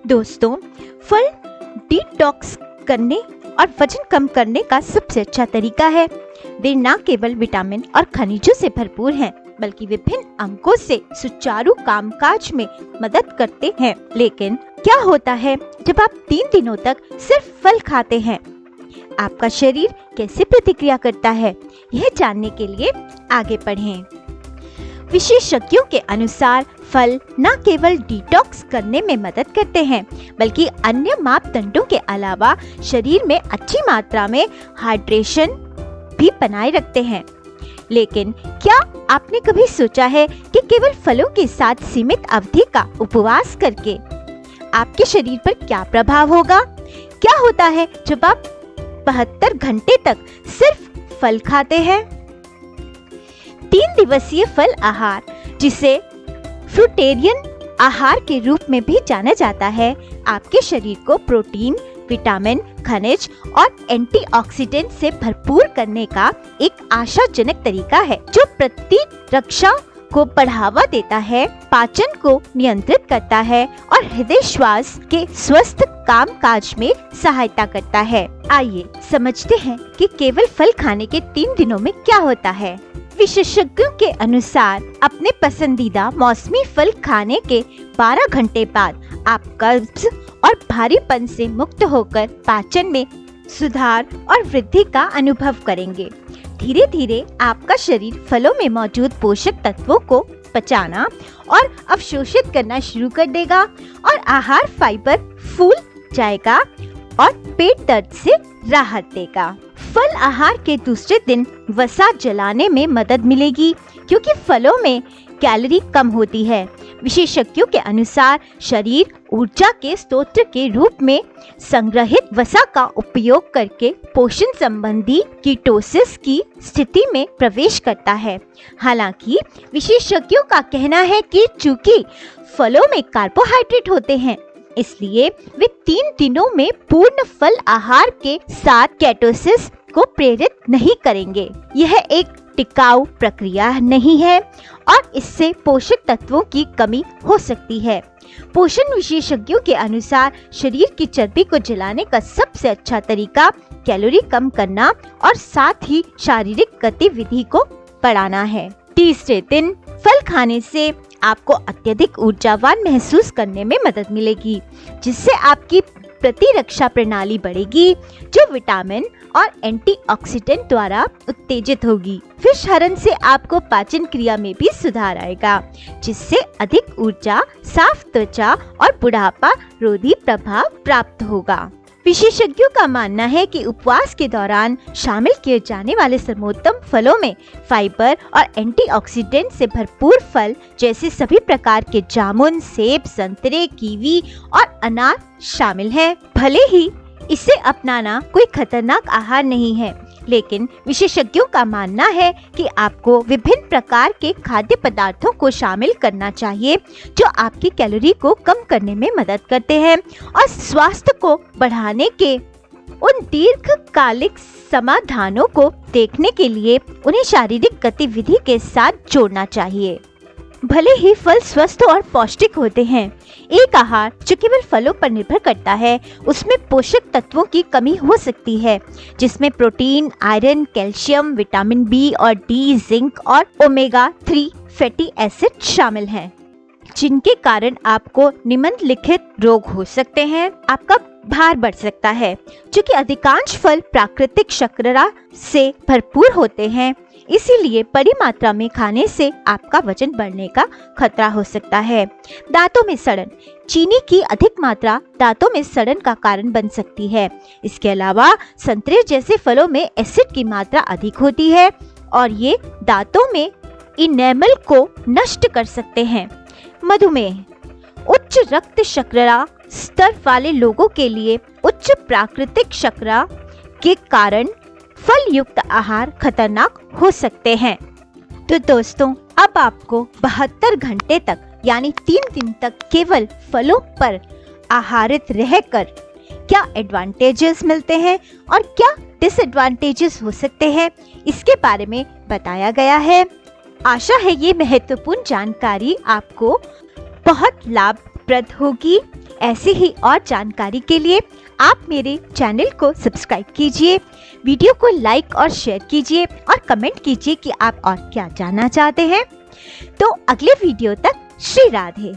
दोस्तों, फल डिटॉक्स करने और वजन कम करने का सबसे अच्छा तरीका है। वे न केवल विटामिन और खनिजों से भरपूर हैं, बल्कि विभिन्न अंगों से सुचारू कामकाज में मदद करते हैं। लेकिन क्या होता है जब आप 3 दिनों तक सिर्फ फल खाते हैं? आपका शरीर कैसे प्रतिक्रिया करता है? यह जानने के लिए आगे बढ़ें। विशेषज्ञों के अनुसार फल न केवल डिटॉक्स करने में मदद करते हैं, बल्कि अन्य मापदंडों के अलावा शरीर में अच्छी मात्रा में हाइड्रेशन भी बनाए रखते हैं। लेकिन क्या आपने कभी सोचा है कि केवल फलों के साथ सीमित अवधि का उपवास करके आपके शरीर पर क्या प्रभाव होगा? क्या होता है जब आप 72 घंटे तक सिर्फ फल खाते हैं? 3 दिवसीय फल आहार, जिसे फ्रूटेरियन आहार के रूप में भी जाना जाता है, आपके शरीर को प्रोटीन, विटामिन, खनिज और एंटीऑक्सीडेंट से भरपूर करने का एक आशाजनक तरीका है, जो प्रतिरक्षा को बढ़ावा देता है, पाचन को नियंत्रित करता है और हृदय श्वास के स्वस्थ कामकाज में सहायता करता है। आइए समझते हैं कि केवल फल खाने के 3 दिनों में क्या होता है। विशेषज्ञों के अनुसार अपने पसंदीदा मौसमी फल खाने के 12 घंटे बाद आप कब्ज और भारीपन से मुक्त होकर पाचन में सुधार और वृद्धि का अनुभव करेंगे। धीरे धीरे आपका शरीर फलों में मौजूद पोषक तत्वों को पचाना और अवशोषित करना शुरू कर देगा और आहार फाइबर फूल जाएगा और पेट दर्द से राहत देगा। फल आहार के दूसरे दिन वसा जलाने में मदद मिलेगी, क्योंकि फलों में कैलोरी कम होती है। विशेषज्ञों के अनुसार शरीर ऊर्जा के स्रोत के रूप में संग्रहित वसा का उपयोग करके पोषण संबंधी कीटोसिस की स्थिति में प्रवेश करता है। हालांकि विशेषज्ञों का कहना है कि चूंकि फलों में कार्बोहाइड्रेट होते हैं, इसलिए वे 3 दिनों में पूर्ण फल आहार के साथ केटोसिस को प्रेरित नहीं करेंगे। यह एक टिकाऊ प्रक्रिया नहीं है और इससे पोषक तत्वों की कमी हो सकती है। पोषण विशेषज्ञों के अनुसार शरीर की चर्बी को जलाने का सबसे अच्छा तरीका कैलोरी कम करना और साथ ही शारीरिक गतिविधि को बढ़ाना है। तीसरे दिन फल खाने से आपको अत्यधिक ऊर्जावान महसूस करने में मदद मिलेगी, जिससे आपकी प्रतिरक्षा प्रणाली बढ़ेगी, जो विटामिन और एंटीऑक्सीडेंट द्वारा उत्तेजित होगी। फिश हरण से आपको पाचन क्रिया में भी सुधार आएगा, जिससे अधिक ऊर्जा, साफ त्वचा और बुढ़ापा रोधी प्रभाव प्राप्त होगा। विशेषज्ञों का मानना है कि उपवास के दौरान शामिल किए जाने वाले सर्वोत्तम फलों में फाइबर और एंटीऑक्सीडेंट से भरपूर फल जैसे सभी प्रकार के जामुन, सेब, संतरे, कीवी और अनार शामिल हैं। भले ही इसे अपनाना कोई खतरनाक आहार नहीं है, लेकिन विशेषज्ञों का मानना है कि आपको विभिन्न प्रकार के खाद्य पदार्थों को शामिल करना चाहिए, जो आपकी कैलोरी को कम करने में मदद करते हैं और स्वास्थ्य को बढ़ाने के उन दीर्घकालिक समाधानों को देखने के लिए उन्हें शारीरिक गतिविधि के साथ जोड़ना चाहिए। भले ही फल स्वस्थ और पौष्टिक होते हैं, एक आहार जो केवल फलों पर निर्भर करता है, उसमें पोषक तत्वों की कमी हो सकती है, जिसमें protein, iron, calcium, vitamin B और डी, जिंक और ओमेगा 3 फैटी एसिड शामिल हैं, जिनके कारण आपको निम्नलिखित रोग हो सकते हैं। आपका भार बढ़ सकता है, क्योंकि अधिकांश फल प्राकृतिक शर्करा से भरपूर होते हैं, इसीलिए बड़ी मात्रा में खाने से आपका वजन बढ़ने का खतरा हो सकता है। दांतों में सड़न, चीनी की अधिक मात्रा दांतों में सड़न का कारण बन सकती है। इसके अलावा संतरे जैसे फलों में एसिड की मात्रा अधिक होती है और ये दांतों में इनेमल को नष्ट कर सकते हैं। मधुमेह, उच्च रक्त शर्करा स्तर वाले लोगों के लिए उच्च प्राकृतिक शर्करा के कारण फल युक्त आहार खतरनाक हो सकते हैं। तो दोस्तों, अब आपको 72 घंटे तक यानी 3 दिन तक केवल फलों पर आहारित रहकर क्या एडवांटेजेस मिलते हैं और क्या डिसएडवांटेजेस हो सकते हैं, इसके बारे में बताया गया है। आशा है ये महत्वपूर्ण जानकारी आपको बहुत लाभप्रद होगी। ऐसी ही और जानकारी के लिए आप मेरे चैनल को सब्सक्राइब कीजिए, वीडियो को लाइक और शेयर कीजिए और कमेंट कीजिए कि आप और क्या जानना चाहते हैं। तो अगले वीडियो तक श्री राधे।